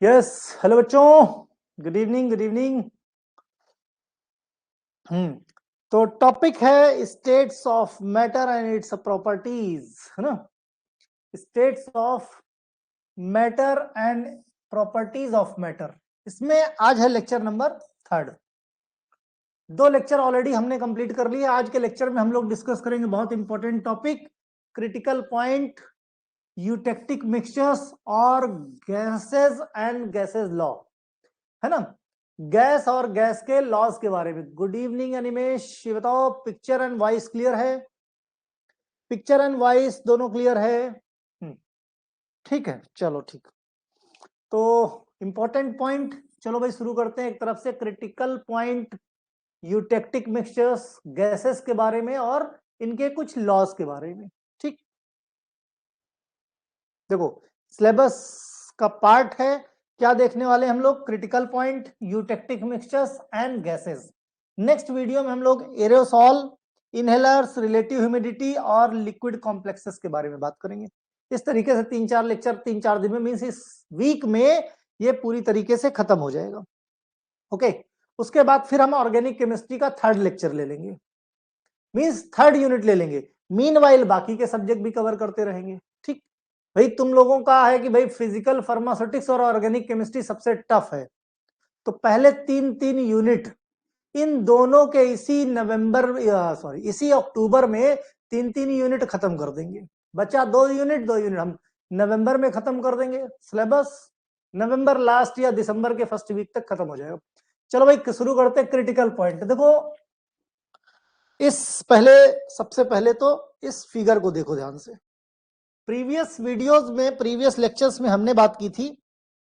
Yes hello बच्चों, good evening good evening. तो topic है states of matter and its properties, है ना। States of matter and properties of matter, इसमें आज है लेक्चर नंबर 3। 2 लेक्चर ऑलरेडी हमने कंप्लीट कर लिए। आज के लेक्चर में हम लोग डिस्कस करेंगे बहुत important topic, critical point, eutectic mixtures और गैसेस एंड गैसेस लॉ, है ना। गैस और गैस के लॉज के बारे में। गुड इवनिंग अनिमेश, ये बताओ पिक्चर एंड वॉइस क्लियर है? पिक्चर एंड वॉइस दोनों क्लियर है? ठीक है, चलो ठीक। तो इंपॉर्टेंट पॉइंट, चलो भाई शुरू करते हैं। एक तरफ से critical point, eutectic mixtures, gases के बारे में और इनके कुछ लॉज के बारे में। ठीक, देखो सिलेबस का पार्ट है। क्या देखने वाले हम लोग? Critical point, eutectic mixtures and gases. Next video में हम लोग एरोसॉल, इनहेलर्स, रिलेटिव ह्यूमिडिटी और लिक्विड कॉम्प्लेक्सेस के बारे में बात करेंगे। इस तरीके से 3-4 लेक्चर 3-4 दिन में, मीन्स इस वीक में ये पूरी तरीके से खत्म हो जाएगा। ओके, उसके बाद फिर हम ऑर्गेनिक केमिस्ट्री का 3rd लेक्चर ले लेंगे, मीन्स 3rd यूनिट ले लेंगे। मीनवाइल बाकी के सब्जेक्ट भी कवर करते रहेंगे। ठीक भाई, तुम लोगों का है कि भाई फिजिकल, फार्मास्यूटिक्स और ऑर्गेनिक केमिस्ट्री सबसे टफ है, तो पहले 3-3 यूनिट इन दोनों के इसी इसी अक्टूबर में 3-3 यूनिट खत्म कर देंगे। बचा 2 यूनिट हम नवंबर में खत्म कर देंगे। सिलेबस नवंबर लास्ट या दिसंबर के फर्स्ट वीक तक खत्म हो जाएगा। चलो भाई शुरू करते हैं। क्रिटिकल पॉइंट देखो, सबसे पहले तो इस फिगर को देखो ध्यान से। प्रीवियस वीडियोस में, प्रीवियस लेक्चर्स में हमने बात की थी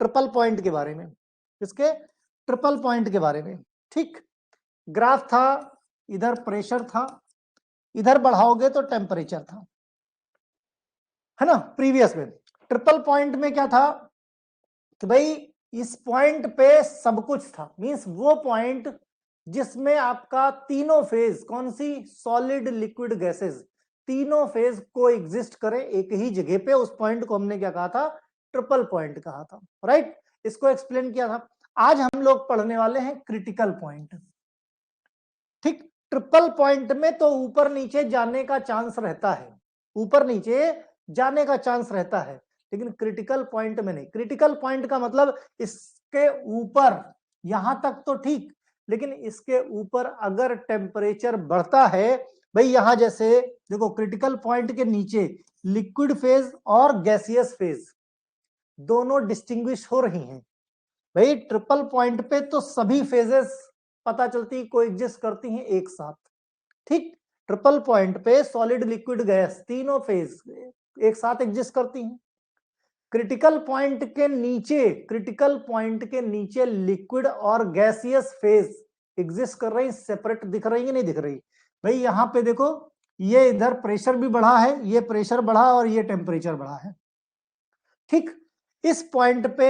ट्रिपल पॉइंट के बारे में। इसके ट्रिपल पॉइंट के बारे में, ठीक। ग्राफ था, इधर प्रेशर था, इधर बढ़ाओगे तो टेम्परेचर था, है ना। प्रीवियस में ट्रिपल पॉइंट में क्या था कि भाई इस पॉइंट पे सब कुछ था, मींस वो पॉइंट जिसमें आपका तीनों फेज, कौन सी? सॉलिड, लिक्विड, गैसेस, तीनों फेज को एग्जिस्ट करे एक ही जगह पे। उस पॉइंट को हमने क्या कहा था? ट्रिपल पॉइंट कहा था, राइट। इसको एक्सप्लेन किया था। आज हम लोग पढ़ने वाले हैं क्रिटिकल पॉइंट। ठीक, ट्रिपल पॉइंट में तो ऊपर नीचे जाने का चांस रहता है, ऊपर नीचे जाने का चांस रहता है, लेकिन क्रिटिकल पॉइंट में नहीं। क्रिटिकल पॉइंट का मतलब इसके ऊपर, यहां तक तो ठीक, लेकिन इसके ऊपर अगर टेम्परेचर बढ़ता है, भाई यहां जैसे देखो क्रिटिकल पॉइंट के नीचे लिक्विड फेज और गैसियस फेज दोनों डिस्टिंग्विश हो रही हैं। भाई ट्रिपल पॉइंट पे तो सभी फेजेस पता चलती, कोएग्जिस्ट करती हैं एक साथ। ठीक, ट्रिपल पॉइंट पे सॉलिड, लिक्विड, गैस तीनों फेज एक साथ एग्जिस्ट करती हैं। क्रिटिकल पॉइंट के नीचे, क्रिटिकल पॉइंट के नीचे लिक्विड और गैसियस फेज एग्जिस्ट कर रही, सेपरेट दिख रही है नहीं दिख रही? भाई यहां पे देखो, ये इधर प्रेशर भी बढ़ा है, ये प्रेशर बढ़ा और ये टेम्परेचर बढ़ा है। ठीक, इस पॉइंट पे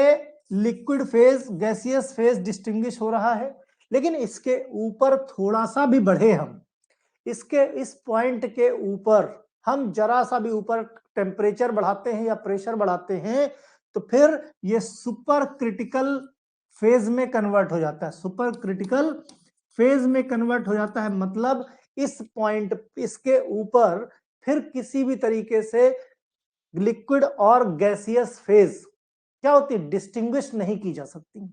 liquid phase, gaseous phase distinguish हो रहा है, लेकिन इसके ऊपर थोड़ा सा भी बढ़े हम, इसके इस पॉइंट के ऊपर हम जरा सा भी ऊपर टेम्परेचर बढ़ाते हैं या प्रेशर बढ़ाते हैं, तो फिर ये सुपर क्रिटिकल फेज में कन्वर्ट हो जाता है। सुपर क्रिटिकल फेज में कन्वर्ट हो जाता है, मतलब इस पॉइंट, इसके ऊपर फिर किसी भी तरीके से लिक्विड और गैसियस फेज क्या होती है? डिस्टिंग्विश नहीं की जा सकती।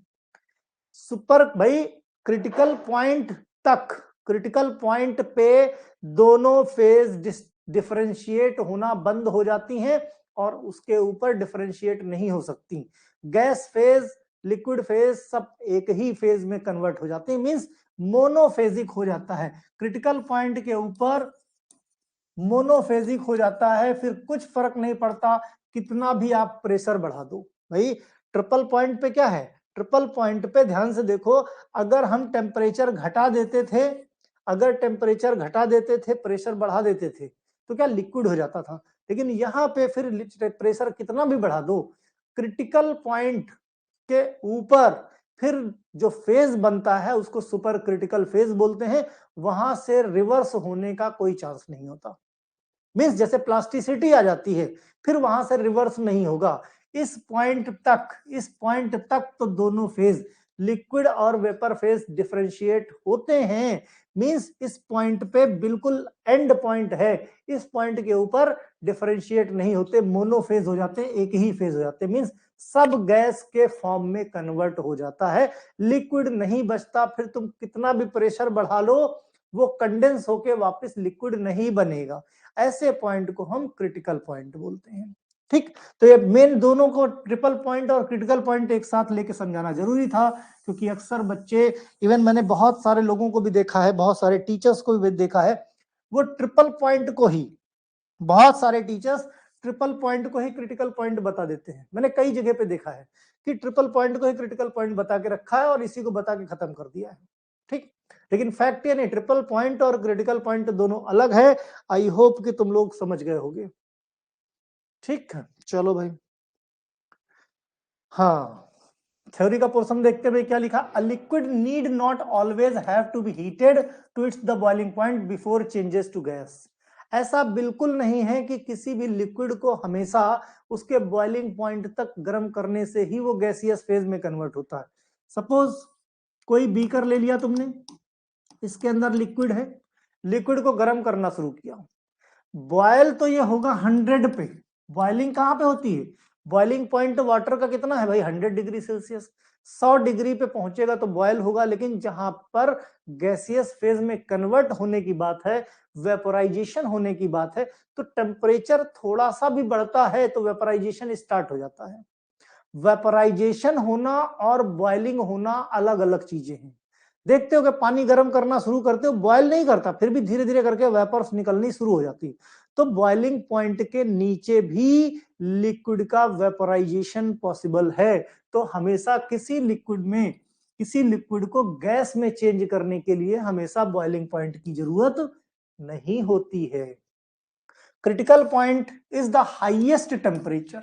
सुपर भाई क्रिटिकल पॉइंट तक, क्रिटिकल पॉइंट पे दोनों फेज डिफरेंशिएट होना बंद हो जाती हैं और उसके ऊपर डिफरेंशिएट नहीं हो सकती। गैस फेज, लिक्विड फेज सब एक ही फेज में कन्वर्ट हो जाते हैं, मींस मोनोफेजिक हो जाता है। क्रिटिकल पॉइंट के ऊपर मोनोफेजिक हो जाता है, फिर कुछ फर्क नहीं पड़ता कितना भी आप प्रेशर बढ़ा दो। भाई ट्रिपल पॉइंट पे क्या है? ट्रिपल पॉइंट पे ध्यान से देखो, अगर हम टेम्परेचर घटा देते थे, अगर टेम्परेचर घटा देते थे, प्रेशर बढ़ा देते थे, तो क्या लिक्विड हो जाता था। लेकिन यहाँ पे फिर प्रेशर कितना भी बढ़ा दो, क्रिटिकल पॉइंट के ऊपर फिर जो फेज बनता है उसको सुपर क्रिटिकल फेज बोलते हैं, वहां से रिवर्स होने का कोई चांस नहीं होता। मीन्स जैसे प्लास्टिसिटी आ जाती है, फिर वहां से रिवर्स नहीं होगा। इस पॉइंट तक तो दोनों फेज लिक्विड और वेपर फेज डिफरेंशिएट होते हैं। मींस इस पॉइंट पे बिल्कुल एंड पॉइंट है, इस पॉइंट के ऊपर डिफरेंशिएट नहीं होते, मोनोफेज हो जाते हैं, एक ही फेज हो जाते हैं। मींस सब गैस के फॉर्म में कन्वर्ट हो जाता है, लिक्विड नहीं बचता। फिर तुम कितना भी प्रेशर बढ़ा लो, वो कंडेंस होके वापस लिक्विड नहीं बनेगा। ऐसे पॉइंट को हम क्रिटिकल पॉइंट बोलते हैं। ठीक, तो ये मेन दोनों को ट्रिपल पॉइंट और क्रिटिकल पॉइंट एक साथ लेके समझाना जरूरी था, क्योंकि अक्सर बच्चे, इवन मैंने बहुत सारे लोगों को भी देखा है, बहुत सारे टीचर्स को भी देखा है, वो ट्रिपल पॉइंट को ही, बहुत सारे टीचर्स ट्रिपल पॉइंट को ही क्रिटिकल पॉइंट बता देते हैं। मैंने कई जगह पे देखा है कि ट्रिपल पॉइंट को ही क्रिटिकल पॉइंट बता के रखा है और इसी को बता के खत्म कर दिया है। ठीक, लेकिन फैक्ट ये नहीं, ट्रिपल पॉइंट और क्रिटिकल पॉइंट दोनों अलग है। आई होप कि तुम लोग समझ गए होंगे। ठीक है, चलो भाई। हाँ, थ्योरी का पोर्शन देखते हुए क्या लिखा, a liquid need not always have to be heated to its the boiling point before changes to gas. ऐसा बिल्कुल नहीं है कि किसी भी लिक्विड को हमेशा उसके बॉइलिंग पॉइंट तक गर्म करने से ही वो गैसियस फेज में कन्वर्ट होता है। सपोज कोई बीकर ले लिया तुमने, इसके अंदर लिक्विड है, लिक्विड को गर्म करना शुरू किया, बॉयल तो ये होगा 100 पे। बॉइलिंग कहां पे होती है, बॉइलिंग पॉइंट वाटर का कितना है भाई, 100 डिग्री सेल्सियस। 100 डिग्री पे पहुंचेगा तो बॉयल होगा, लेकिन जहां पर गैसियस फेज में कन्वर्ट होने की बात है, वेपोराइजेशन होने की बात है, तो टेम्परेचर थोड़ा सा भी बढ़ता है तो वेपोराइजेशन स्टार्ट हो जाता है। वेपोराइजेशन होना और बॉइलिंग होना अलग अलग चीजें हैं। देखते हो कि पानी गर्म करना शुरू करते हो, बॉयल नहीं करता, फिर भी धीरे धीरे करके वेपर्स निकलनी शुरू हो जाती। तो बॉइलिंग पॉइंट के नीचे भी लिक्विड का वेपोराइजेशन पॉसिबल है। तो हमेशा किसी लिक्विड को गैस में चेंज करने के लिए हमेशा बॉइलिंग पॉइंट की जरूरत नहीं होती है। Critical point is the highest temperature,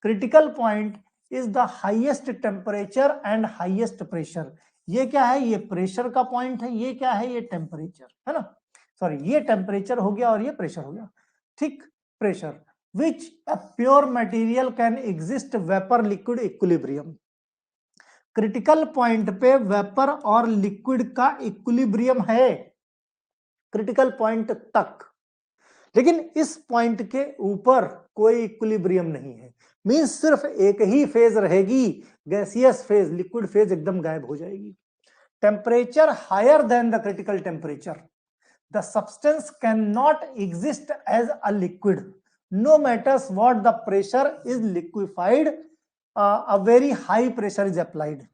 critical point is the highest temperature and highest pressure. ये क्या है, ये प्रेशर का पॉइंट है, ये क्या है, ये टेम्परेचर है ना, सॉरी ये टेम्परेचर हो गया और ये प्रेशर हो गया। ठीक, pressure which a pure material can exist vapour liquid equilibrium. Critical point पे वेपर और लिक्विड का इक्विलिब्रियम है क्रिटिकल पॉइंट तक, लेकिन इस पॉइंट के ऊपर कोई इक्विलिब्रियम नहीं है। मींस सिर्फ एक ही फेज रहेगी, गैसियस फेज, लिक्विड फेज एकदम गायब हो जाएगी। Temperature higher than the critical temperature, the substance can not exist as a liquid no matters what the pressure is liquefied, a very high pressure is applied.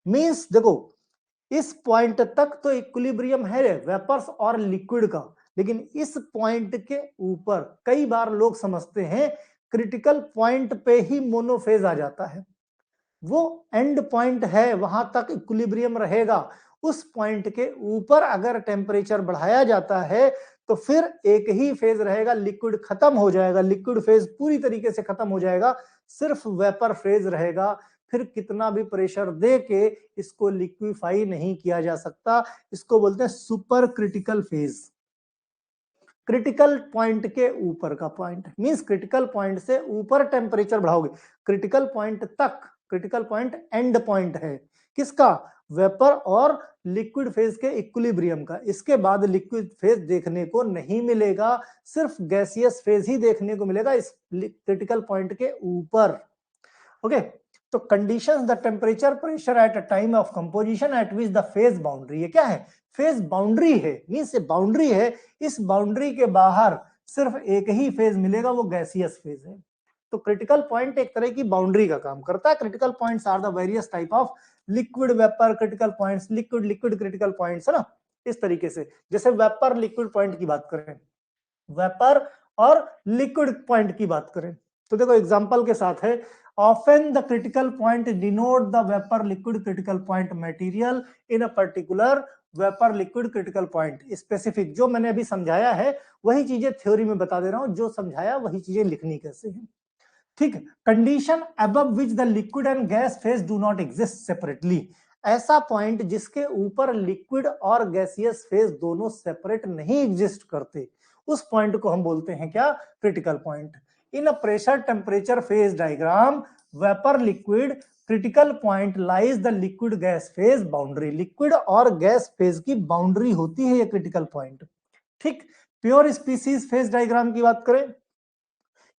Means देखो, इस point तक तो equilibrium है vapours और liquid का, लेकिन इस point के ऊपर कई बार लोग समझते हैं क्रिटिकल पॉइंट पे ही मोनोफेज आ जाता है, वो एंड पॉइंट है, वहां तक इक्विलिब्रियम रहेगा। उस पॉइंट के ऊपर अगर टेम्परेचर बढ़ाया जाता है तो फिर एक ही फेज रहेगा, लिक्विड खत्म हो जाएगा, लिक्विड फेज पूरी तरीके से खत्म हो जाएगा, सिर्फ वेपर फेज रहेगा। फिर कितना भी प्रेशर दे के इसको लिक्विफाई नहीं किया जा सकता, इसको बोलते हैं super critical phase. Critical point के ऊपर का पॉइंट मींस क्रिटिकल पॉइंट से ऊपर टेम्परेचर बढ़ाओगे, क्रिटिकल पॉइंट तक, क्रिटिकल पॉइंट एंड पॉइंट है किसका, वेपर और लिक्विड फेज के इक्विलिब्रियम का। इसके बाद लिक्विड फेज देखने को नहीं मिलेगा, सिर्फ गैसियस फेज ही देखने को मिलेगा इस क्रिटिकल पॉइंट के ऊपर। ओके, तो conditions the temperature pressure at a time of composition eight which the phase boundary, ये क्या है, फेज बाउंड्री है, मींस बाउंड्री है, इस बाउंड्री के बाहर सिर्फ एक ही फेज मिलेगा, वो गैसियस फेज है। तो क्रिटिकल पॉइंट एक तरह की बाउंड्री का काम करता है। Critical points are the various type of liquid vapour critical points, liquid liquid critical points है ना, इस तरीके से। जैसे वेपर लिक्विड पॉइंट की बात करें, वेपर और लिक्विड पॉइंट की बात करें, तो देखो एग्जांपल के साथ है, often the critical point denote the vapor liquid critical point material in a particular vapor liquid critical point specific। जो मैंने अभी समझाया है वही चीजें थ्योरी में बता दे रहा हूं, जो समझाया वही चीजें लिखनी कैसे है। ठीक, condition above which the liquid and gas phase do not exist separately, ऐसा पॉइंट जिसके ऊपर लिक्विड और गैसियस फेज दोनों सेपरेट नहीं एग्जिस्ट करते, उस पॉइंट को हम बोलते हैं क्या, critical point. In a pressure temperature phase diagram vapour liquid critical point lies the liquid gas phase boundary. Liquid और गैस फेज की बाउंड्री होती है ये क्रिटिकल पॉइंट। ठीक, प्योर स्पीसीज फेज डायग्राम की बात करें,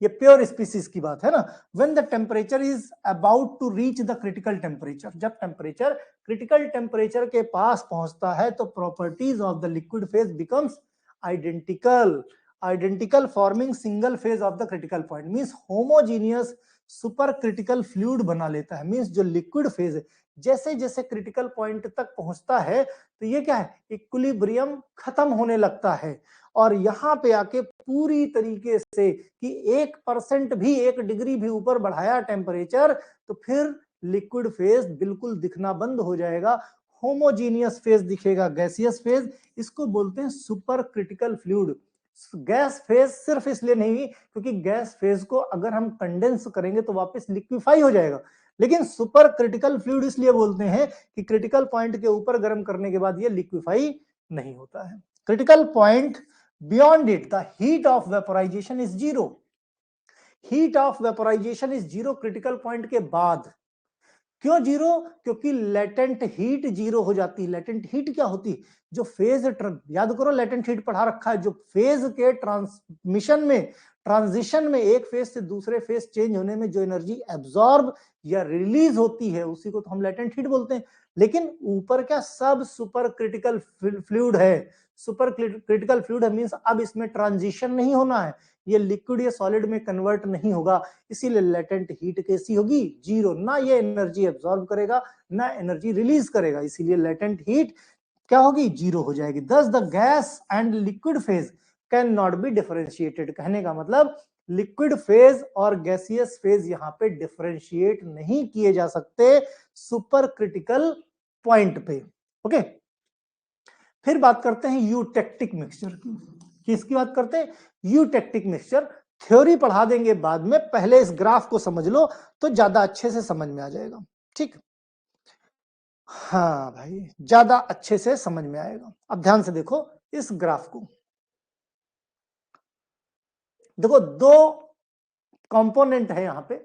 ये प्योर स्पीसीज की बात है ना। When the temperature is about to reach the critical temperature, जब टेम्परेचर क्रिटिकल टेम्परेचर के पास पहुंचता है तो properties of the liquid phase becomes identical, identical forming single phase of the critical point, means homogeneous super critical fluid बना लेता है। Means जो लिक्विड फेज है जैसे जैसे क्रिटिकल पॉइंट तक पहुंचता है तो ये क्या है, इक्विलिब्रियम खत्म होने लगता है और यहां पे आके पूरी तरीके से कि 1% भी, 1 डिग्री भी ऊपर बढ़ाया टेम्परेचर तो फिर लिक्विड फेज बिल्कुल दिखना बंद हो जाएगा, होमोजीनियस फेज दिखेगा, गैसियस फेज, इसको बोलते हैं super critical fluid. Gas phase सिर्फ इसलिए नहीं क्योंकि गैस फेज को अगर हम कंडेंस करेंगे तो वापस लिक्विफाई हो जाएगा, लेकिन सुपर क्रिटिकल फ्लूइड इसलिए बोलते हैं कि क्रिटिकल पॉइंट के ऊपर गर्म करने के बाद ये लिक्विफाई नहीं होता है। Critical point beyond it the heat of vaporisation is zero, heat of vaporisation is zero critical point के बाद। क्यों जीरो? क्योंकि लेटेंट हीट जीरो हो जाती है। लेटेंट हीट क्या होती है? जो फेज, याद करो लेटेंट हीट पढ़ा रखा है, जो फेज के ट्रांसमिशन में, ट्रांजिशन में एक फेज से दूसरे फेज चेंज होने में जो एनर्जी एब्जॉर्ब या रिलीज होती है उसी को तो हम लेटेंट हीट बोलते हैं। लेकिन ऊपर क्या सब सुपर क्रिटिकल फ्लूइड है, सुपर क्रिटिकल फ्लूइड है, मींस अब इसमें ट्रांजिशन नहीं होना है, ये लिक्विड या सॉलिड में कन्वर्ट नहीं होगा, इसीलिए लेटेंट हीट कैसी होगी? जीरो। ना ये एनर्जी एब्जॉर्ब करेगा ना एनर्जी रिलीज करेगा, इसीलिए लेटेंट हीट क्या होगी? जीरो हो जाएगी। दस the gas and liquid phase can not be differentiated. कहने का मतलब लिक्विड फेज और गैसियस फेज यहां पे डिफरेंशिएट नहीं किए जा सकते सुपर क्रिटिकल पॉइंट पे। ओके, फिर बात करते हैं यूटेक्टिक मिक्सचर की। किसकी बात करते हैं? Eutectic mixture. थ्योरी पढ़ा देंगे बाद में, पहले इस ग्राफ को समझ लो तो ज्यादा अच्छे से समझ में आ जाएगा। ठीक, हाँ भाई ज्यादा अच्छे से समझ में आएगा। अब ध्यान से देखो इस ग्राफ को, देखो दो कंपोनेंट है यहां पे,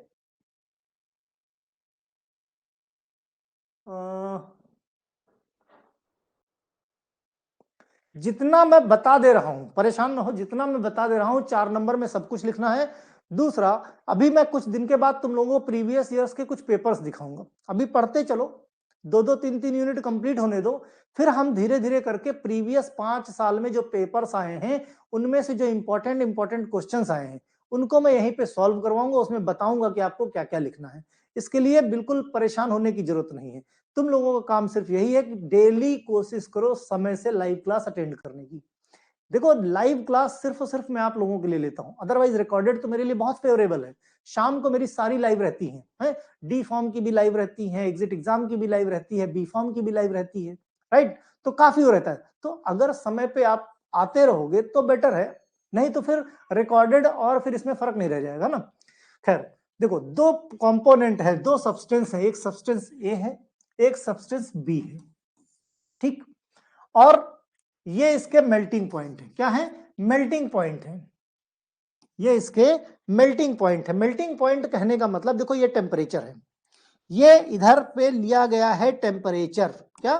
जितना मैं बता दे रहा हूं परेशान ना हो, जितना मैं बता दे रहा हूं 4 नंबर में सब कुछ लिखना है। दूसरा, अभी मैं कुछ दिन के बाद तुम लोगों को प्रीवियस ईयर्स के कुछ पेपर्स दिखाऊंगा, अभी पढ़ते चलो, 2-2 3-3 यूनिट कंप्लीट होने दो, फिर हम धीरे धीरे करके प्रीवियस 5 साल में जो पेपर्स आए हैं उनमें से जो इंपॉर्टेंट क्वेश्चंस आए हैं उनको मैं यहीं पे सॉल्व करवाऊंगा, उसमें बताऊंगा कि आपको क्या क्या लिखना है। इसके लिए बिल्कुल परेशान होने की जरूरत नहीं है, तुम लोगों का काम सिर्फ यही है कि डेली कोशिश करो समय से लाइव क्लास अटेंड करने की। देखो लाइव क्लास सिर्फ और सिर्फ मैं आप लोगों के लिए लेता हूं, अदरवाइज रिकॉर्डेड तो मेरे लिए बहुत फेवरेबल है। शाम को मेरी सारी लाइव रहती हैं, डी फॉर्म की भी लाइव रहती है, एग्जिट एग्जाम की भी लाइव रहती है, बी फॉर्म की भी लाइव रहती है, राइट? तो काफी हो रहता है, तो अगर समय पे आप आते रहोगे तो बेटर है, नहीं तो फिर रिकॉर्डेड और फिर इसमें फर्क नहीं रह जाएगा ना। खैर देखो दो कंपोनेंट है, दो सब्सटेंस है, एक सब्सटेंस ए है एक सब्सटेंस बी है। ठीक, और ये इसके मेल्टिंग पॉइंट है। क्या है? मेल्टिंग पॉइंट है, ये इसके मेल्टिंग पॉइंट है। मेल्टिंग पॉइंट कहने का मतलब देखो ये टेम्परेचर है, ये इधर पे लिया गया है टेम्परेचर, क्या?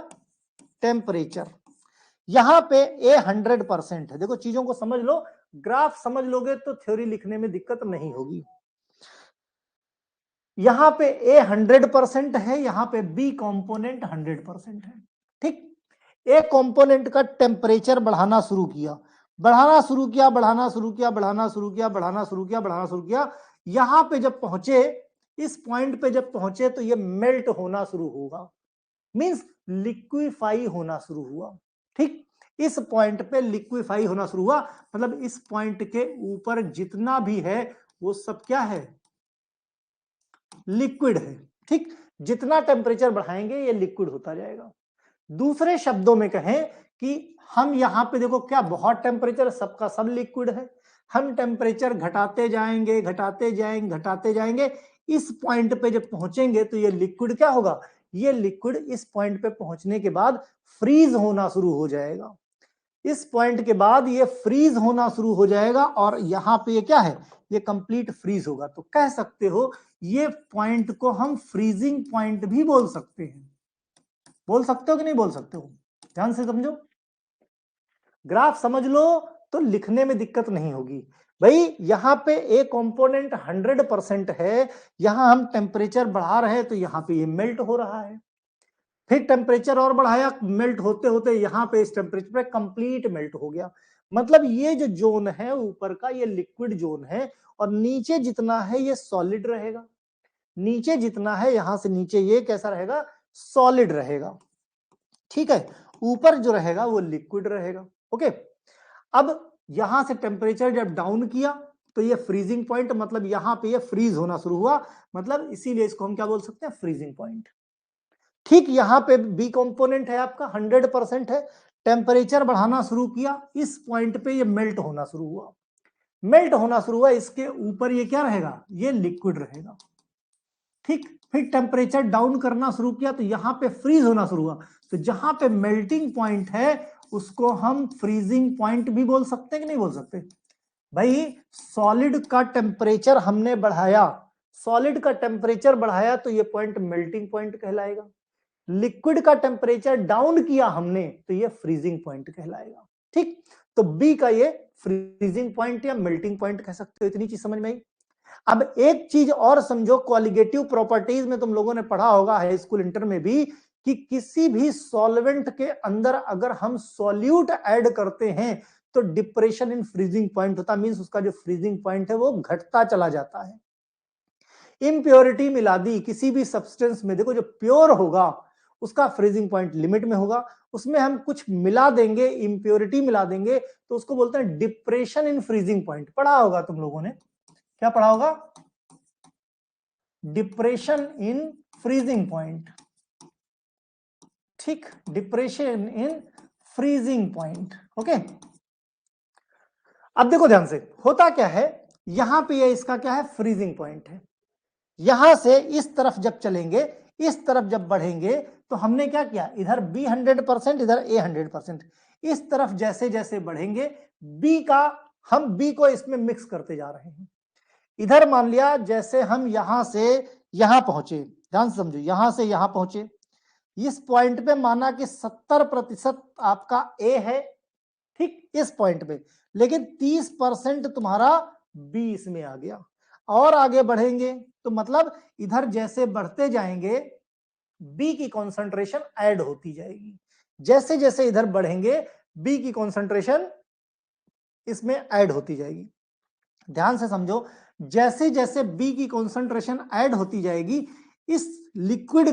टेम्परेचर। यहां पे ए 100% है। देखो चीजों को समझ लो, ग्राफ समझ लोगे तो थ्योरी लिखने में दिक्कत नहीं होगी। यहां पे ए 100% है, यहां पे बी कंपोनेंट 100% है। ठीक, ए कंपोनेंट का टेम्परेचर बढ़ाना शुरू किया, बढ़ाना शुरू किया, बढ़ाना शुरू किया, बढ़ाना शुरू किया, बढ़ाना शुरू किया, बढ़ाना शुरू किया, यहां पे जब पहुंचे, इस पॉइंट पे जब पहुंचे तो ये मेल्ट होना शुरू होगा, मींस लिक्विफाई होना शुरू हुआ। ठीक, इस पॉइंट पे लिक्विफाई होना शुरू हुआ, मतलब इस पॉइंट के ऊपर जितना भी है वो सब क्या है? लिक्विड है। ठीक, जितना टेम्परेचर बढ़ाएंगे ये लिक्विड होता जाएगा। दूसरे शब्दों में कहें कि हम यहां पे देखो क्या, बहुत टेम्परेचर, सबका सब लिक्विड है, हम टेम्परेचर घटाते जाएंगे घटाते जाएंगे घटाते जाएंगे, इस पॉइंट पे जब पहुंचेंगे तो ये लिक्विड क्या होगा? ये लिक्विड इस पॉइंट पे पहुंचने के बाद फ्रीज होना शुरू हो जाएगा। इस पॉइंट के बाद ये फ्रीज होना शुरू हो जाएगा और यहां पे ये क्या है, ये कंप्लीट फ्रीज होगा। तो कह सकते हो ये पॉइंट को हम फ्रीजिंग पॉइंट भी बोल सकते हैं। बोल सकते हो कि नहीं बोल सकते हो? ध्यान से समझो, ग्राफ समझ लो तो लिखने में दिक्कत नहीं होगी। भाई यहां पे ए कंपोनेंट 100% है, यहां हम टेम्परेचर बढ़ा रहे हैं तो यहां पे ये मेल्ट हो रहा है, फिर टेम्परेचर और बढ़ाया, मेल्ट होते होते यहां पे इस टेम्परेचर पे कंप्लीट मेल्ट हो गया। मतलब ये जो जोन है ऊपर का ये लिक्विड जोन है और नीचे जितना है ये सॉलिड रहेगा, नीचे जितना है यहां से नीचे ये कैसा रहेगा, सॉलिड रहेगा। ठीक है, ऊपर जो रहेगा वो लिक्विड रहेगा। ओके, अब यहां से टेम्परेचर जब डाउन किया तो ये फ्रीजिंग पॉइंट, मतलब यहां पे ये फ्रीज होना शुरू हुआ, मतलब इसीलिए इसको हम क्या बोल सकते हैं, फ्रीजिंग पॉइंट। ठीक, यहां पे बी कंपोनेंट है आपका 100% है, टेम्परेचर बढ़ाना शुरू किया, इस पॉइंट पे ये मेल्ट होना शुरू हुआ, मेल्ट होना शुरू हुआ, इसके ऊपर ये क्या रहेगा, ये लिक्विड रहेगा। ठीक, फिर टेम्परेचर डाउन करना शुरू किया तो यहां पे फ्रीज होना शुरू हुआ, तो जहां पे मेल्टिंग पॉइंट है उसको हम फ्रीजिंग पॉइंट भी बोल सकते हैं कि नहीं बोल सकते? भाई सॉलिड का टेम्परेचर हमने बढ़ाया, सॉलिड का टेम्परेचर बढ़ाया तो ये पॉइंट मेल्टिंग पॉइंट कहलाएगा, लिक्विड का टेम्परेचर डाउन किया हमने तो ये फ्रीजिंग पॉइंट कहलाएगा। ठीक, तो बी का ये फ्रीजिंग पॉइंट या मेल्टिंग पॉइंट कह सकते हो। इतनी चीज समझ में आई। अब एक चीज और समझो, कॉलिगेटिव प्रॉपर्टीज में तुम लोगों ने पढ़ा होगा हाई स्कूल इंटर में भी, कि किसी भी सॉल्वेंट के अंदर अगर हम सॉल्यूट ऐड करते हैं तो डिप्रेशन इन फ्रीजिंग पॉइंट होता, मींस उसका जो फ्रीजिंग पॉइंट है वो घटता चला जाता है। इम्प्योरिटी मिला दी किसी भी सब्सटेंस में, देखो जो प्योर होगा उसका फ्रीजिंग पॉइंट लिमिट में होगा, उसमें हम कुछ मिला देंगे, इम्प्योरिटी मिला देंगे तो उसको बोलते हैं डिप्रेशन इन फ्रीजिंग पॉइंट। पढ़ा होगा तुम लोगों ने, क्या पढ़ा होगा, डिप्रेशन इन फ्रीजिंग पॉइंट। ठीक, depression in freezing point. Okay, अब देखो ध्यान से, होता क्या है, यहां पे ये इसका क्या है, फ्रीजिंग पॉइंट है। यहां से इस तरफ जब चलेंगे, इस तरफ जब बढ़ेंगे तो हमने क्या किया, इधर बी 100%, इधर ए 100%, इस तरफ जैसे जैसे बढ़ेंगे बी का, हम बी को इसमें मिक्स करते जा रहे हैं। इधर मान लिया जैसे हम यहां से यहां पहुंचे, ध्यान से समझो, यहां से यहां पहुंचे, इस पॉइंट पे माना कि 70% आपका ए है, ठीक, इस पॉइंट पे, लेकिन 30% तुम्हारा बी इसमें आ गया। और आगे बढ़ेंगे तो मतलब इधर जैसे बढ़ते जाएंगे बी की कॉन्सेंट्रेशन ऐड होती जाएगी, जैसे जैसे इधर बढ़ेंगे बी की कॉन्सेंट्रेशन इसमें ऐड होती जाएगी। ध्यान से समझो, जैसे जैसे बी की कॉन्सेंट्रेशन ऐड होती जाएगी, इस लिक्विड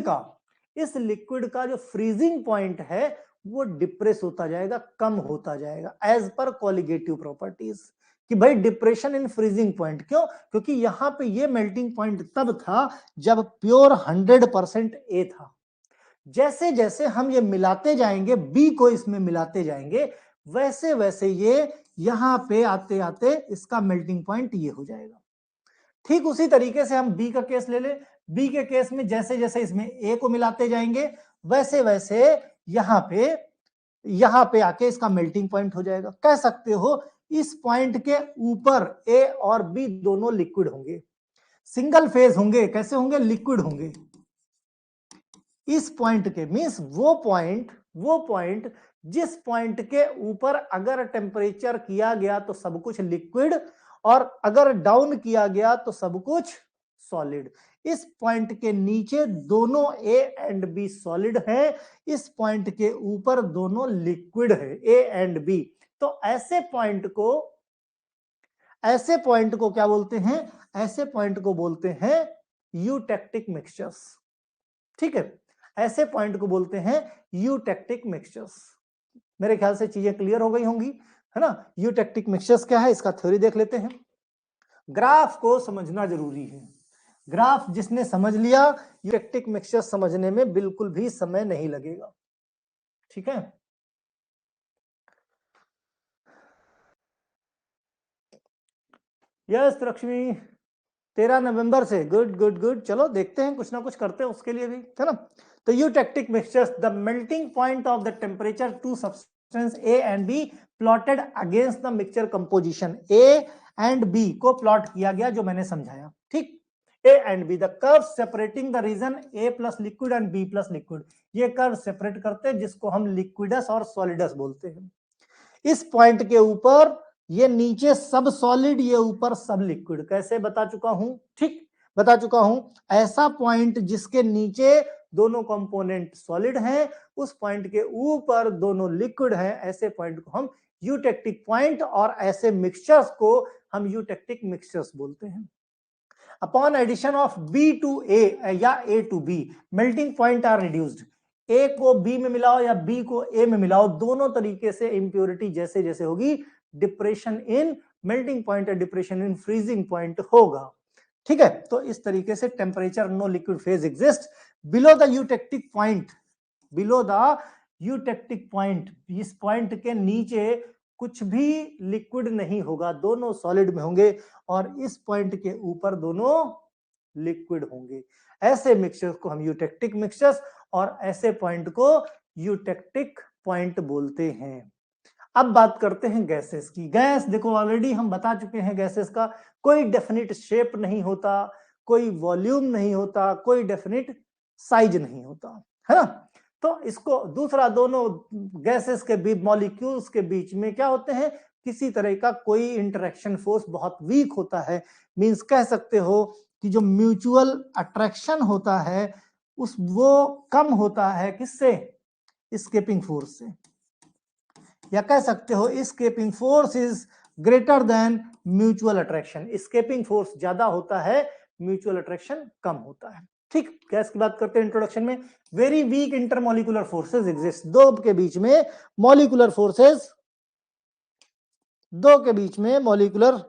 का जो फ्रीजिंग पॉइंट है वो डिप्रेस होता जाएगा, कम होता जाएगा, एज पर कॉलिगेटिव प्रॉपर्टीज। कि भाई डिप्रेशन इन फ्रीजिंग पॉइंट, क्यों, क्योंकि यहां पे ये मेल्टिंग पॉइंट तब था जब प्योर 100% ए था। जैसे जैसे हम ये मिलाते जाएंगे, बी को इसमें मिलाते जाएंगे, वैसे वैसे ये यहां पे आते आते इसका मेल्टिंग पॉइंट ये हो जाएगा। ठीक उसी तरीके से हम बी का केस ले ले, बी के केस में जैसे जैसे इसमें ए को मिलाते जाएंगे वैसे वैसे यहां पे आके इसका मेल्टिंग पॉइंट हो जाएगा। कह सकते हो इस पॉइंट के ऊपर ए और बी दोनों लिक्विड होंगे, सिंगल फेज होंगे, कैसे होंगे, लिक्विड होंगे। इस पॉइंट के मींस वो पॉइंट जिस पॉइंट के ऊपर अगर टेम्परेचर किया गया तो सब कुछ लिक्विड, और अगर डाउन किया गया तो सब कुछ सॉलिड। इस पॉइंट के नीचे दोनों ए एंड बी सॉलिड है, इस पॉइंट के ऊपर दोनों लिक्विड है, ए एंड बी। तो ऐसे पॉइंट को क्या बोलते हैं, ऐसे पॉइंट को बोलते हैं यूटेक्टिक मिक्सचर्स। ठीक है, ऐसे पॉइंट को बोलते हैं यूटेक्टिक मिक्सचर्स। मेरे ख्याल से चीजें क्लियर हो गई होंगी, है ना। यूटेक्टिक मिक्सचर्स क्या है, इसका थ्योरी देख लेते हैं। ग्राफ को समझना जरूरी है, ग्राफ जिसने समझ लिया यूटेक्टिक मिक्सचर समझने में बिल्कुल भी समय नहीं लगेगा। ठीक है, यस लक्ष्मी, 13 नवंबर से, गुड गुड गुड, चलो देखते हैं कुछ ना कुछ करते हैं उसके लिए भी, है ना। तो eutectic mixtures, the melting point of the temperature to A and B plotted against the mixture composition. A and B को प्लॉट किया गया जो मैंने समझाया, ठीक। A and B, the curve separating the region A plus liquid and B plus liquid, ये curve separate करते हैं जिसको हम लिक्विडस और सॉलिडस बोलते हैं। इस पॉइंट के ऊपर ये नीचे सब सॉलिड, ये ऊपर सब लिक्विड, कैसे बता चुका हूं, ठीक बता चुका हूं। ऐसा पॉइंट जिसके नीचे दोनों कंपोनेंट सॉलिड हैं, उस पॉइंट के ऊपर दोनों लिक्विड हैं, ऐसे पॉइंट को हम यूटेक्टिक पॉइंट, और ऐसे मिक्सचर्स को हम यूटेक्टिक मिक्सचर्स बोलते हैं। Upon addition of B to A या A to B, melting point are reduced. A को बी में मिलाओ या बी को ए में मिलाओ, दोनों तरीके से इंप्योरिटी जैसे जैसे होगी, डिप्रेशन इन मेल्टिंग पॉइंट या डिप्रेशन इन फ्रीजिंग पॉइंट होगा, ठीक है। तो इस तरीके से temperature no liquid phase exist below the eutectic point, below the eutectic point, इस पॉइंट के नीचे कुछ भी लिक्विड नहीं होगा, दोनों सॉलिड में होंगे, और इस पॉइंट के ऊपर दोनों लिक्विड होंगे। ऐसे मिक्सचर्स को हम यूटेक्टिक मिक्सचर्स, और ऐसे पॉइंट को यूटेक्टिक पॉइंट बोलते हैं। अब बात करते हैं गैसेस की। गैस देखो ऑलरेडी हम बता चुके हैं, गैसेस का कोई डेफिनिट शेप नहीं होता, कोई वॉल्यूम नहीं होता, कोई डेफिनिट साइज नहीं होता, है ना। तो इसको दूसरा, दोनों गैसेस के बीच, मॉलिक्यूल्स के बीच में क्या होते हैं, किसी तरह का कोई इंटरेक्शन फोर्स बहुत वीक होता है। मींस कह सकते हो कि जो म्यूचुअल अट्रैक्शन होता है उस वो कम होता है किससे, एस्केपिंग फोर्स से, या कह सकते हो escaping force is greater than mutual attraction. Escaping force ज्यादा होता है, म्यूचुअल अट्रैक्शन कम होता है, ठीक। गैस की बात करते हैं इंट्रोडक्शन में। Very weak intermolecular forces exist, दो के बीच में मॉलिकुलर फोर्सेस, दो के बीच में मॉलिकुलर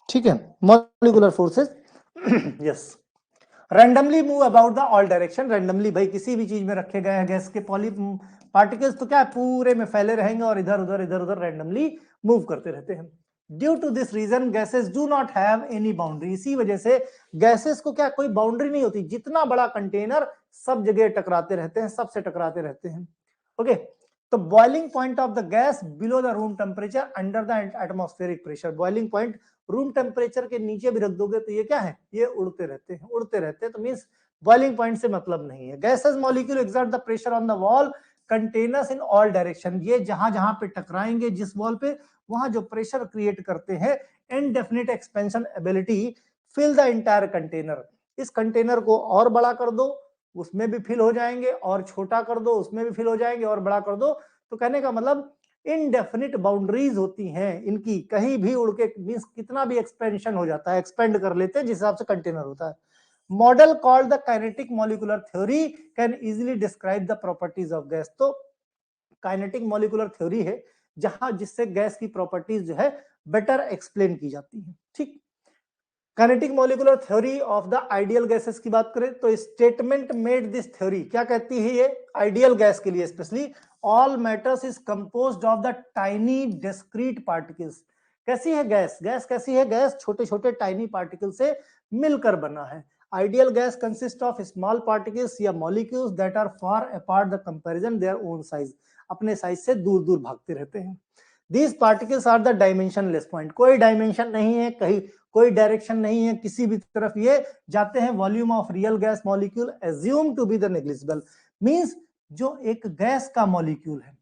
ठीक है, molecular forces yes randomly move about the all direction. Randomly भाई किसी भी चीज में रखे गए हैं गैस के पॉली पार्टिकल्स तो क्या है, पूरे में फैले रहेंगे और इधर उधर रैंडमली मूव करते रहते हैं। Due to this reason gases do not have any boundary, इसी वजह से गैसेस को क्या कोई बाउंड्री नहीं होती, जितना बड़ा कंटेनर सब जगह टकराते रहते हैं, सबसे टकराते रहते हैं, ओके। तो boiling point of the gas below the room temperature under the atmospheric pressure, boiling point room temperature के नीचे भी रख दोगे तो ये क्या है, ये उड़ते रहते हैं, उड़ते रहते हैं, तो मींस बॉइलिंग पॉइंट से मतलब नहीं है। Gases molecule exert the pressure on the wall containers in all direction, ये जहां जहां पे टकराएंगे जिस वॉल पे, वहां जो प्रेशर क्रिएट करते हैं, indefinite expansion ability fill the entire container, इस कंटेनर को और बड़ा कर दो उसमें भी फिल हो जाएंगे, और छोटा कर दो उसमें भी फिल हो जाएंगे, और बड़ा कर दो, तो कहने का मतलब इनडेफिनिट बाउंड्रीज होती हैं इनकी, कहीं भी उड़ के मींस कितना भी एक्सपेंशन हो जाता है, एक्सपेंड कर लेते हैं जिस हिसाब से कंटेनर होता है। Model called the kinetic molecular theory can easily describe the properties of gas, तो काइनेटिक मॉलिक्यूलर थ्योरी है जहां जिससे गैस की प्रॉपर्टीज जो है बेटर एक्सप्लेन की जाती है, ठीक। Kinetic molecular theory of the ideal gases की बात करें तो स्टेटमेंट मेड दिस थ्योरी क्या कहती है, ये आइडियल गैस के लिए specially, all matters is composed of the tiny discrete particles. कैसी है गैस, गैस कैसी है, गैस छोटे छोटे टाइनी पार्टिकल से मिलकर बना है। Ideal gas consist of small particles या molecules that are far apart the comparison their own size, अपने साइज से दूर दूर भागते रहते हैं। These particles are the dimensionless point, कोई डायमेंशन नहीं है, कहीं कोई डायरेक्शन नहीं है किसी भी तरफ ये जाते हैं। Volume of real gas molecule assume to be the negligible, means जो एक गैस का मॉलिक्यूल है,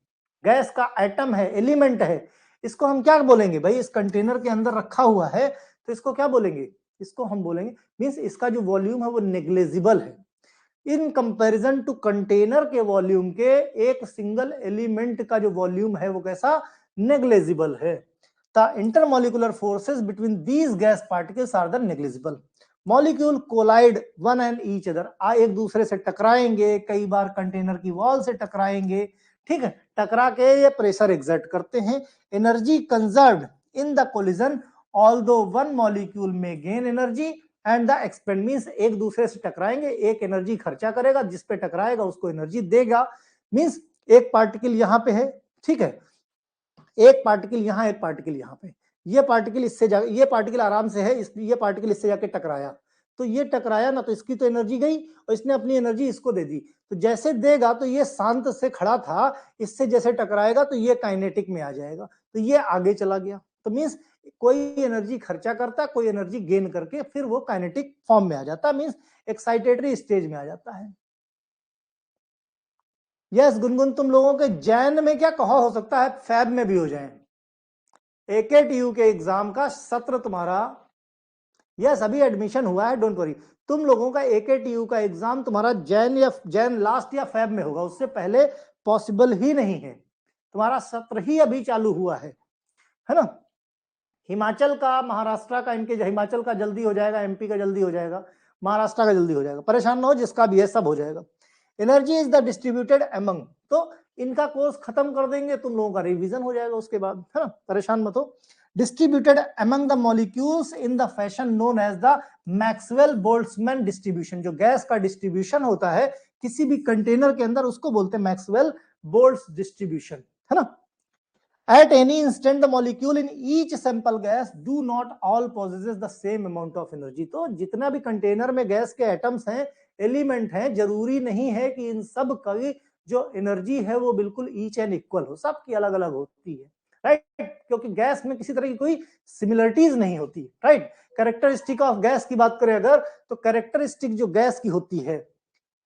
गैस का एटम है, एलिमेंट है, इसको हम क्या बोलेंगे भाई, इस कंटेनर के अंदर रखा हुआ है तो इसको क्या बोलेंगे, इसको हम बोलेंगे मींस इसका जो वॉल्यूम है वो नेग्लिजिबल है इन कंपैरिजन टू कंटेनर के वॉल्यूम के, एक सिंगल एलिमेंट का जो वॉल्यूम है वो कैसा, नेग्लिजिबल है। The intermolecular forces between these gas particles are the negligible. Molecule collide one and each other, एक दूसरे से टकराएंगे, कई बार कंटेनर की वॉल से टकराएंगे, ठीक है, टकरा के ये प्रेशर एग्जर्ट करते हैं। Energy conserved in the collision although one molecule में gain energy and the expand, means एक दूसरे से टकराएंगे, एक एनर्जी खर्चा करेगा, जिस पे टकराएगा उसको एनर्जी देगा, मींस एक पार्टिकल यहां पे है, ठीक है, एक पार्टिकल यहाँ, एक पार्टिकल यहाँ पे, ये पार्टिकल इससे जा, ये पार्टिकल आराम से है, ये पार्टिकल इससे जाके टकराया, तो ये टकराया ना, तो इसकी तो एनर्जी गई और इसने अपनी एनर्जी इसको दे दी। तो जैसे देगा तो ये शांत से खड़ा था, इससे जैसे टकराएगा तो ये काइनेटिक में आ जाएगा, तो ये आगे चला गया। तो मीन्स कोई एनर्जी खर्चा करता, कोई एनर्जी गेन करके फिर वो काइनेटिक फॉर्म में आ जाता, मीन्स एक्साइटेटरी स्टेज में आ जाता है। यस गुनगुन, तुम लोगों के जैन में क्या कहा हो सकता है, फैब में भी हो जाए। एकेटीयू के एग्जाम का सत्र तुम्हारा, यस अभी एडमिशन हुआ है, डोंट वरी, तुम लोगों का एकेटीयू का एग्जाम तुम्हारा जैन लास्ट या फेब में होगा, उससे पहले पॉसिबल ही नहीं है, तुम्हारा सत्र ही अभी चालू हुआ है ना। हिमाचल का, महाराष्ट्र का, इनके हिमाचल का जल्दी हो जाएगा, एमपी का जल्दी हो जाएगा, महाराष्ट्र का जल्दी हो जाएगा, परेशान ना हो, जिसका भी है सब हो जाएगा। Energy is the distributed among, तो इनका कोर्स खत्म कर देंगे, तुम लोगों का रिवीजन हो जाएगा उसके बाद, है ना, परेशान मत हो। Distributed among the molecules in the fashion known as the Maxwell Boltzmann distribution, जो गैस का डिस्ट्रीब्यूशन होता है किसी भी कंटेनर के अंदर, उसको बोलते हैं मैक्सवेल बोल्ट्ज डिस्ट्रीब्यूशन, है ना। At any instant, the molecule in each sample gas do not all possesses the same amount of energy. तो जितना भी कंटेनर में गैस के एटम्स हैं, एलिमेंट हैं, जरूरी नहीं है कि इन सब की जो एनर्जी है वो बिल्कुल ईच एंड इक्वल हो, सबकी अलग अलग होती है, राइट, क्योंकि गैस में किसी तरह की कोई सिमिलरिटीज नहीं होती, राइट। कैरेक्टरिस्टिक ऑफ गैस की बात करें अगर, तो कैरेक्टरिस्टिक जो गैस की होती है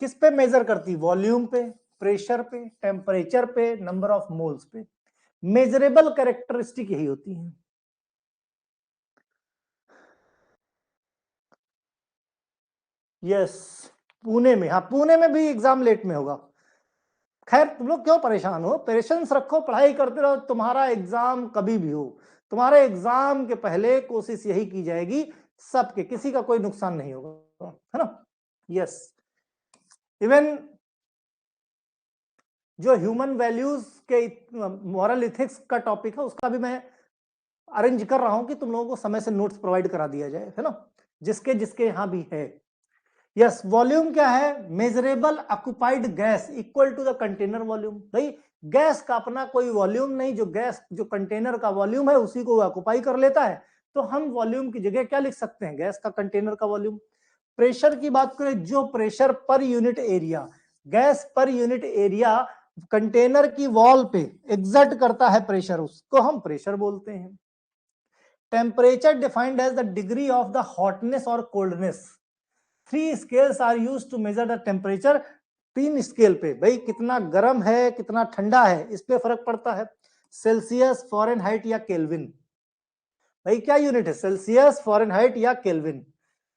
किस पे मेजर करती, वॉल्यूम पे, प्रेशर पे, टेम्परेचर पे, नंबर ऑफ मोल्स पे, मेजरेबल कैरेक्टरिस्टिक यही होती है। यस पुणे में, हाँ पुणे में भी एग्जाम लेट में होगा, खैर तुम लोग क्यों परेशान हो, पेशेंस रखो, पढ़ाई करते रहो, तुम्हारा एग्जाम कभी भी हो, तुम्हारे एग्जाम के पहले कोशिश यही की जाएगी सबके, किसी का कोई नुकसान नहीं होगा, है ना। यस इवन जो ह्यूमन वैल्यूज के मॉरल इथिक्स का टॉपिक है उसका भी मैं अरेंज कर रहा हूं कि तुम लोगों को समय से नोट्स प्रोवाइड करा दिया जाए, है ना, जिसके जिसके यहां भी है। यस वॉल्यूम क्या है, measurable occupied gas equal to the container volume, भाई गैस का अपना कोई वॉल्यूम नहीं, जो गैस जो कंटेनर का वॉल्यूम है उसी को ऑक्युपाई कर लेता है, तो हम वॉल्यूम की जगह क्या लिख सकते हैं, गैस का कंटेनर का वॉल्यूम। प्रेशर की बात करें, जो प्रेशर पर यूनिट एरिया, गैस पर यूनिट एरिया कंटेनर की वॉल पे एग्जर्ट करता है प्रेशर, उसको हम प्रेशर बोलते हैं। Temperature defined as the degree of the hotness और coldness, 3 scales are used to measure the temperature, 3 scale पे, भाई कितना गर्म है कितना ठंडा है इस पे फर्क पड़ता है, सेल्सियस, फॉरेनहाइट या केल्विन, भाई क्या यूनिट है, सेल्सियस, फॉरेनहाइट या केल्विन।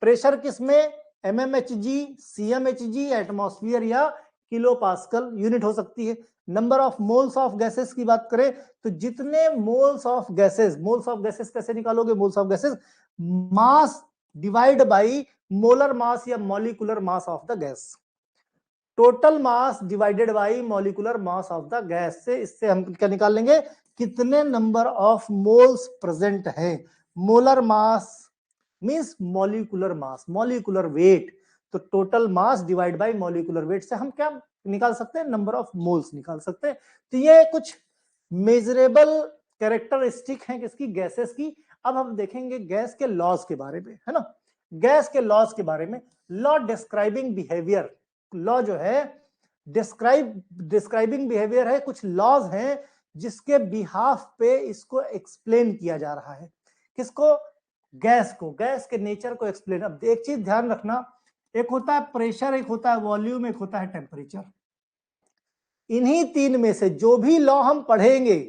प्रेशर किसमें, एमएमएचजी, सीएमएचजी, एटमॉस्फेयर या किलो पास्कल यूनिट हो सकती है। Number of moles of gases की बात करें तो जितने मोल्स ऑफ गैसेस कैसे निकालोगे, moles of gases mass divide by molar mass या molecular mass of the gas, total mass divided by molecular mass of the gas, से इससे हम क्या निकाल लेंगे, कितने नंबर ऑफ मोल्स प्रेजेंट है, molar mass means molecular mass, molecular weight, तो total mass divide by molecular weight से हम क्या निकाल सकते हैं, नंबर ऑफ मोल्स निकाल सकते हैं। तो ये कुछ मेजरेबल कैरेक्टरिस्टिक हैं किसकी, गैसेस की। अब हम देखेंगे गैस के लॉज के बारे में, है ना, गैस के लॉज के बारे में। लॉ डिस्क्राइबिंग बिहेवियर, लॉ जो है डिस्क्राइबिंग बिहेवियर है, कुछ लॉज हैं जिसके बिहाफ पे इसको एक्सप्लेन किया जा रहा है, किसको, गैस को, गैस के नेचर को एक्सप्लेन। अब एक चीज ध्यान रखना, एक होता है प्रेशर, एक होता है वॉल्यूम, एक होता है टेम्परेचर, इन्हीं 3 में से जो भी लॉ हम पढ़ेंगे,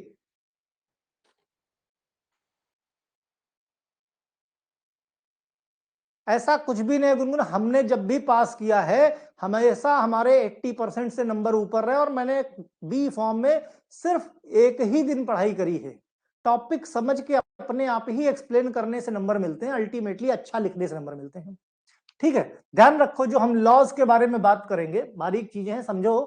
ऐसा कुछ भी नहीं गुनगुन, हमने जब भी पास किया है हमेशा हमारे 80% से नंबर ऊपर रहे, और मैंने बी फॉर्म में सिर्फ एक ही दिन पढ़ाई करी है, टॉपिक समझ के अपने आप ही एक्सप्लेन करने से नंबर मिलते हैं, अल्टीमेटली अच्छा लिखने से नंबर मिलते हैं, ठीक है। ध्यान रखो जो हम लॉज के बारे में बात करेंगे बारीक चीजें हैं, समझो,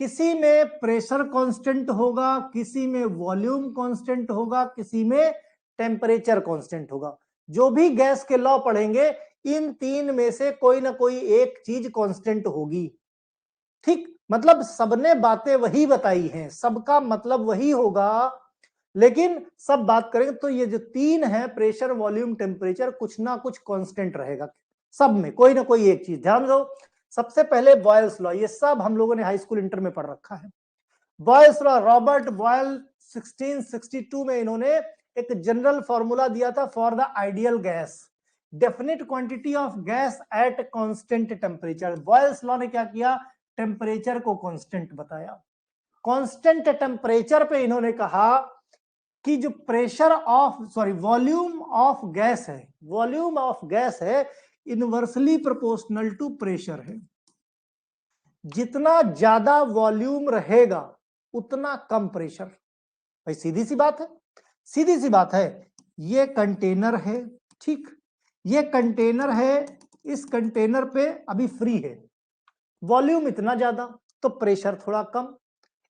किसी में प्रेशर कांस्टेंट होगा, किसी में वॉल्यूम कांस्टेंट होगा, किसी में टेम्परेचर कांस्टेंट होगा। जो भी गैस के लॉ पढ़ेंगे इन 3 में से कोई ना कोई एक चीज कांस्टेंट होगी, ठीक, मतलब सबने बातें वही बताई हैं, सबका मतलब वही होगा, लेकिन सब बात करेंगे तो ये जो तीन है, प्रेशर, वॉल्यूम, टेम्परेचर, कुछ ना कुछ कांस्टेंट रहेगा सब में, कोई ना कोई एक चीज। ध्यान दो, सबसे पहले बॉयल्स लॉ, ये सब हम लोगों ने हाई स्कूल इंटर में पढ़ रखा है। बॉयल्स लॉ, रॉबर्ट बॉयल 1662 में इन्होंने एक जनरल फॉर्मूला दिया था for the ideal gas, definite quantity of gas at constant temperature. Boyle's law ने क्या किया, टेम्परेचर को कांस्टेंट बताया। कांस्टेंट टेम्परेचर पे इन्होंने कहा कि जो pressure of volume of gas है, वॉल्यूम ऑफ गैस है इनवर्सली प्रोपोर्शनल टू प्रेशर है। जितना ज्यादा वॉल्यूम रहेगा उतना कम प्रेशर। भाई सीधी सी बात है, सीधी सी बात है। ये कंटेनर है, ठीक, ये कंटेनर है, इस कंटेनर पे अभी फ्री है, वॉल्यूम इतना ज्यादा तो प्रेशर थोड़ा कम।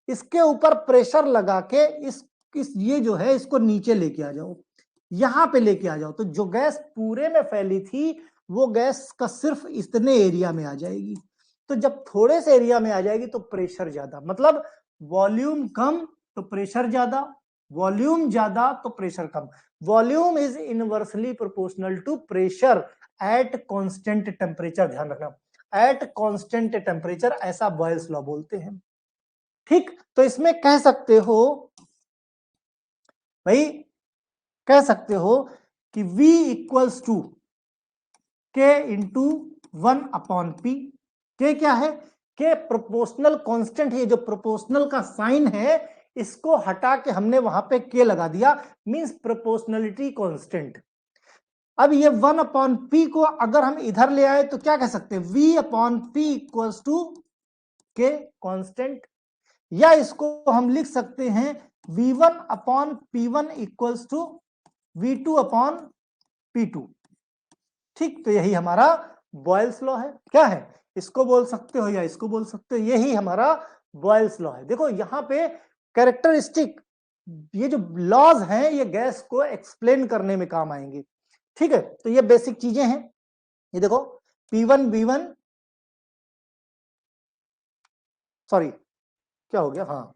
इसके ऊपर प्रेशर लगा के इस ये जो है इसको नीचे लेके आ जाओ, यहां पे लेके आ जाओ, तो जो गैस पूरे में फैली थी वो गैस का सिर्फ इतने एरिया में आ जाएगी। तो जब थोड़े से एरिया में आ जाएगी तो प्रेशर ज्यादा, मतलब वॉल्यूम कम तो प्रेशर ज्यादा, वॉल्यूम ज्यादा तो प्रेशर कम। Volume is inversely proportional to pressure at constant temperature. ध्यान रखना, एट कांस्टेंट टेम्परेचर, ऐसा बॉयल्स लॉ बोलते हैं। ठीक, तो इसमें कह सकते हो भाई, कह सकते हो कि V equals to K into 1/P। K क्या है, K प्रोपोर्शनल कांस्टेंट है, जो प्रोपोर्शनल का साइन है इसको हटा के हमने वहां पे K लगा दिया, मींस प्रोपोर्शनलिटी कांस्टेंट। अब ये 1/P को अगर हम इधर ले आए तो क्या कह सकते हैं, V/P equals to K constant, या इसको हम लिख सकते हैं V1/P1 इक्वल्स टू V2/P2। ठीक, तो यही हमारा बॉयल्स लॉ है। क्या है, इसको बोल सकते हो या इसको बोल सकते हो, यही हमारा बॉयल्स लॉ है। देखो यहां पे कैरेक्टरिस्टिक, ये जो लॉज हैं ये गैस को एक्सप्लेन करने में काम आएंगे। ठीक है, तो ये बेसिक चीजें हैं। ये देखो P1 V1, सॉरी क्या हो गया, हाँ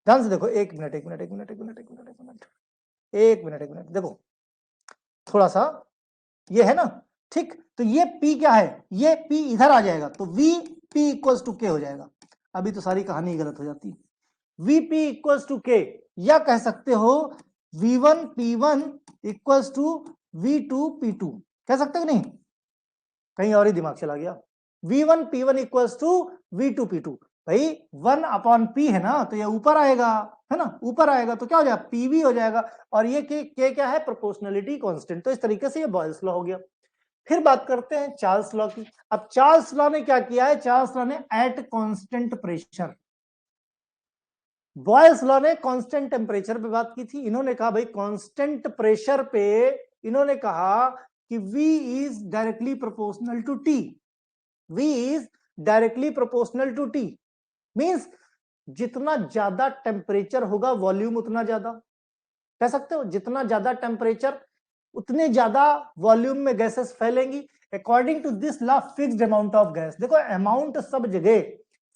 ध्यान से देखो, एक मिनट एक मिनट एक मिनट एक मिनट एक मिनट एक मिनट एक मिनट एक मिनट, देखो थोड़ा सा ये है ना, ठीक, तो ये P क्या है, ये P इधर आ जाएगा तो VP इक्वल्स टू K हो जाएगा। अभी तो सारी कहानी गलत हो जाती, VP इक्वल्स टू K, या कह सकते हो V1 P1 equals to V2 P2, कह सकते हो नहीं, कहीं और ही दिमाग चला गया। V1 P1 equals to V2 P2, भाई 1/P है ना, तो ये ऊपर आएगा, है ना, ऊपर आएगा तो क्या हो जाएगा, PV हो जाएगा, और ये K क्या है, प्रोपोर्शनलिटी कांस्टेंट। तो इस तरीके से ये बॉयल्स लॉ हो गया। फिर बात करते हैं चार्ल्स लॉ की। अब चार्ल्स लॉ ने क्या किया है, चार्ल्स लॉ ने eight constant pressure, Boyle's law ने कांस्टेंट टेम्परेचर पे बात की थी, इन्होंने कहा भाई कांस्टेंट प्रेशर पे, इन्होंने कहा कि V is directly proportional to T, V is directly proportional to T, means जितना ज्यादा टेम्परेचर होगा वॉल्यूम उतना ज्यादा, कह सकते हो जितना ज्यादा टेम्परेचर उतने ज्यादा वॉल्यूम में गैसेस फैलेंगी। According to this law fixed amount of gas, देखो अमाउंट सब जगह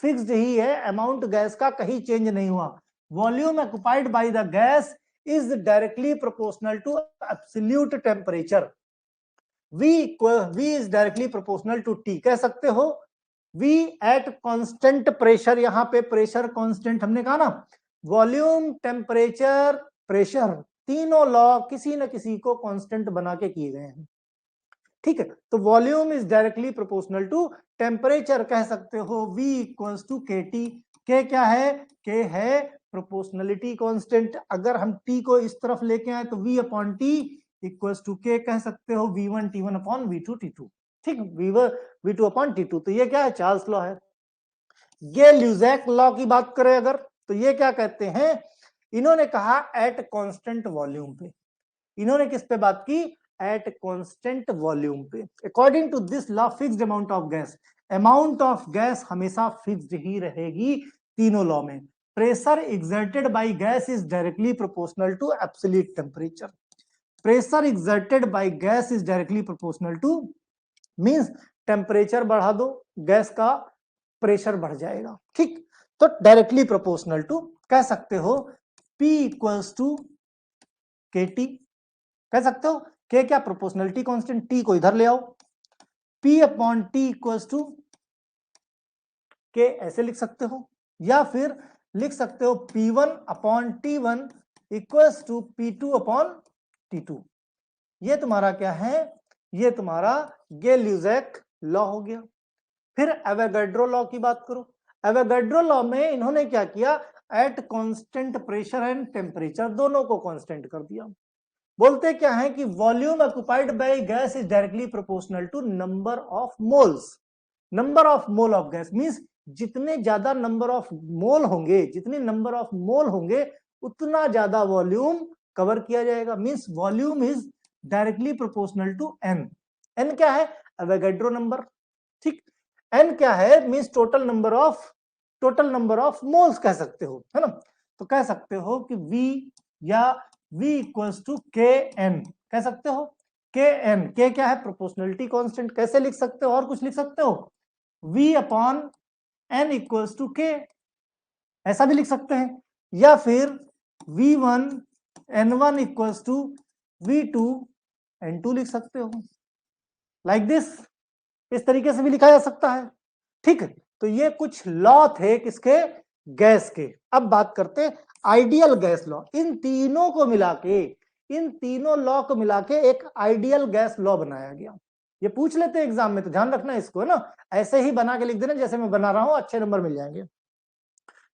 फिक्स्ड ही है, अमाउंट गैस का कहीं चेंज नहीं हुआ। Volume occupied by the gas is directly proportional to absolute temperature. V is directly proportional to T, कह सकते हो V एट कांस्टेंट प्रेशर, यहां पे प्रेशर कांस्टेंट हमने कहा ना, वॉल्यूम टेम्परेचर प्रेशर तीनों लॉ किसी न किसी को कांस्टेंट बना के किए गए हैं। ठीक है, तो volume is directly proportional to temperature, कह सकते हो V equals to KT। K क्या है, K है प्रोपोर्शनलिटी कांस्टेंट, अगर हम T को इस तरफ लेके आए तो V/T इक्वल्स टू K, कह सकते हो V1 T1 upon V2 T2। ठीक, V2 अपॉन T2, तो ये क्या है, चार्ल्स लॉ है। ये ल्यूजैक लॉ की बात करें अगर, तो ये क्या कहते हैं, इन्होंने कहा एट कांस्टेंट वॉल्यूम पे, इन्होंने किस पे बात की, एट कांस्टेंट वॉल्यूम पे। According to this law fixed amount of gas हमेशा फिक्स्ड ही रहेगी तीनों लॉ में। Pressure exerted by gas is directly proportional to absolute temperature, pressure exerted by gas is directly proportional to, means temperature बढ़ा दो gas का pressure बढ़ जाएगा। ठीक, तो डायरेक्टली प्रोपोर्शनल टू, कह सकते हो P इक्वल्स टू KT, कह सकते हो K क्या प्रोपोर्शनलिटी कांस्टेंट, T को इधर ले आओ, P upon T equals to K, ऐसे लिख सकते हो, या फिर लिख सकते हो P1 upon T1 equals to P2 upon T2। ये तुम्हारा क्या है, ये तुम्हारा गे-ल्यूजैक लॉ हो गया। फिर एवोगाड्रो लॉ की बात करो। एवोगाड्रो लॉ में इन्होंने क्या किया, at constant pressure and temperature दोनों को कांस्टेंट कर दिया। बोलते क्या है कि volume occupied by gas is directly proportional to number of moles. Number of mole of gas means जितने ज्यादा नंबर ऑफ मोल होंगे, जितने नंबर ऑफ मोल होंगे उतना ज्यादा वॉल्यूम कवर किया जाएगा। Means volume is directly proportional to N. N क्या है, एवोगाड्रो नंबर, ठीक। एन क्या है, means total number of moles कह सकते हो, है ना। तो कह सकते हो कि V या V इक्वल्स टू के एन, कह सकते हो के एन। के क्या है, प्रोपोर्शनलिटी कांस्टेंट। कैसे लिख सकते हो, और कुछ लिख सकते हो, V upon N equals to K, ऐसा भी लिख सकते हैं, या फिर V1 N1 equals to V2 N2 लिख सकते हो, लाइक दिस। इस तरीके से भी लिखा जा सकता है, ठीक है। तो ये कुछ लॉ थे किसके, गैस के। अब बात करते आइडियल गैस लॉ। इन तीनों को मिला के, इन तीनों लॉ को मिला के एक आइडियल गैस लॉ बनाया गया। ये पूछ लेते हैं एग्जाम में, तो ध्यान रखना इसको, है ना। ऐसे ही बना के लिख देना जैसे मैं बना रहा हूं, अच्छे नंबर मिल जाएंगे,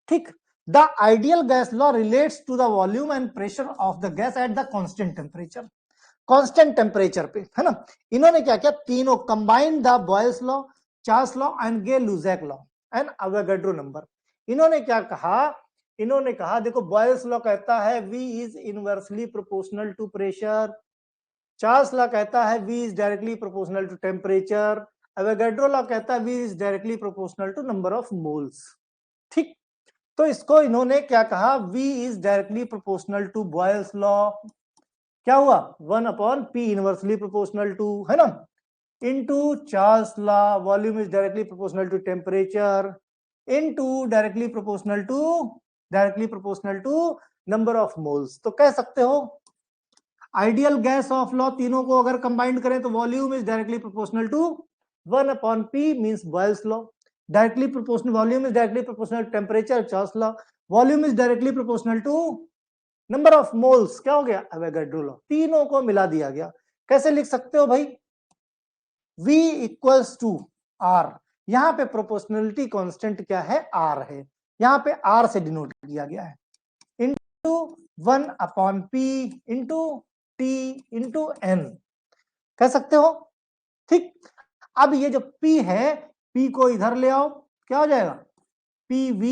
ठीक। The ideal gas law relates to the volume and pressure of the gas at the constant temperature. Constant temperature पे, है ना। इन्होंने क्या किया, तीनों combined the Boyle's law, Charles law and Gay-Lussac law and Avogadro number. इन्होंने क्या कहा, इन्होंने कहा देखो बॉयल्स लॉ कहता है V is inversely proportional to pressure, Charles law कहता है V is directly proportional to temperature, Avogadro law कहता है V is directly proportional to number of moles, ठीक। तो इसको इन्होंने क्या कहा, V is directly proportional to Boyle's law, क्या हुआ 1 upon P inversely proportional to, है ना, into Charles law volume is directly proportional to temperature into directly proportional to number of moles. तो कह सकते हो आइडियल गैस ऑफ लॉ तीनों को अगर कंबाइंड करें तो volume is directly proportional to 1 upon P means Boyle's law, directly proportional volume is directly proportional to temperature Charles law, volume is directly proportional to number of moles, क्या हो गया, Avogadro law. तीनों को मिला दिया गया। कैसे लिख सकते हो भाई, V इक्वल्स टू R, यहां पे प्रोपोर्शनलिटी कांस्टेंट क्या है, R है, यहां पे R से डिनोट किया गया है, into 1 upon P into T into N, कह सकते हो, ठीक। अब ये जो P है, P को इधर ले आओ, क्या हो जाएगा, PV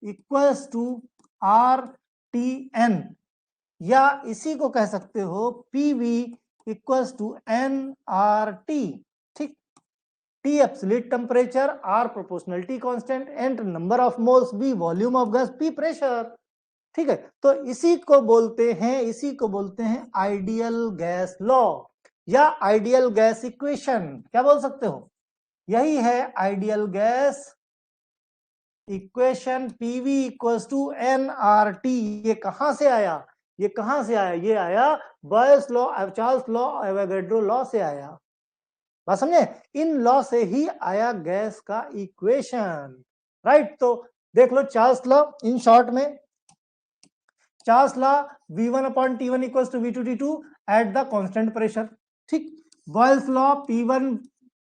इक्वल्स टू RTN, या इसी को कह सकते हो PV इक्वल्स टू nRT, ठीक। T absolute temperature, R proportionality constant, N number of moles, B volume of gas, P pressure, ठीक है। तो इसी को बोलते हैं आइडियल गैस लॉ या आइडियल गैस इक्वेशन, क्या बोल सकते हो, यही है ideal gas equation. PV equals to nRT। ये कहां से आया, ये कहां से आया, ये आया boils law, Charles law, Avogadro law से आया, बात समझे। इन लॉ से ही आया गैस का इक्वेशन, राइट। तो देख लो चार्ल्स लॉ, इन शॉर्ट में Charles law V1 upon T1 equals to V2 T2 at the constant pressure, ठीक। Boyle's law P1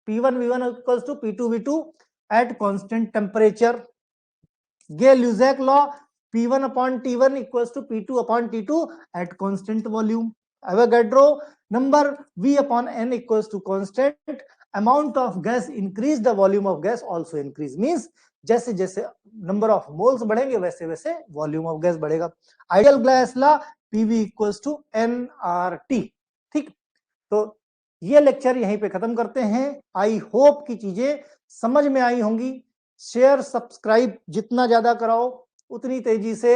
V1 equals to P2 V2 at constant temperature. Gay-Lussac law P1 upon T1 equals to P2 upon T2 at constant volume. Avogadro number V upon N equals to constant. Amount of gas increase, the volume of gas also increase. Means जैसे जैसे number of moles बढ़ेंगे वैसे वैसे volume of gas बढ़ेगा। Ideal gas law PV equals to nRT, ठीक। तो ये lecture यहीं पे खत्म करते हैं। आई होप की चीजें समझ में आई होंगी। शेयर सब्सक्राइब जितना ज्यादा कराओ उतनी तेजी से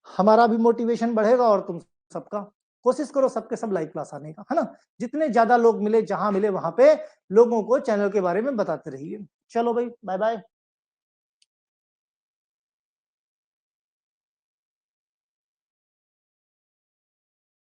हमारा भी मोटिवेशन बढ़ेगा और तुम सबका। कोशिश करो सबके सब लाइव क्लास आने का, है ना। जितने ज्यादा लोग मिले, जहां मिले वहां पे लोगों को चैनल के बारे में बताते रहिए। चलो भाई, बाय बाय।